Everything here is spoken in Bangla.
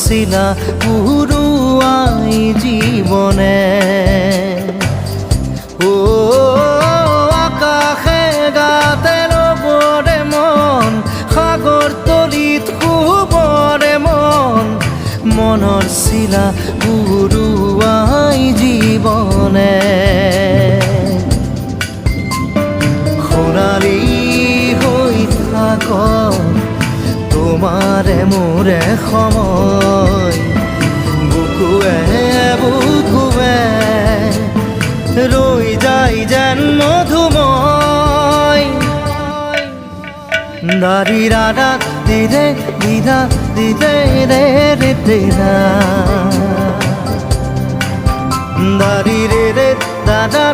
শিলা পুরুয়াই জীবনে ও আকাশে গাতে রবরে মন সাগর তলিত শুবরে মন মনৰ শিলা পুরুয়াই জীবনে সোণালী হৈ থাক তোমাৰে মোৰে সময় বুকুৱে বুকুৱে ৰৈ যায় যেন মধুময় দাৰি ৰাধা দিদে দিদা দিদে ৰে ৰে দিদা দাৰি ৰে ৰে দাদা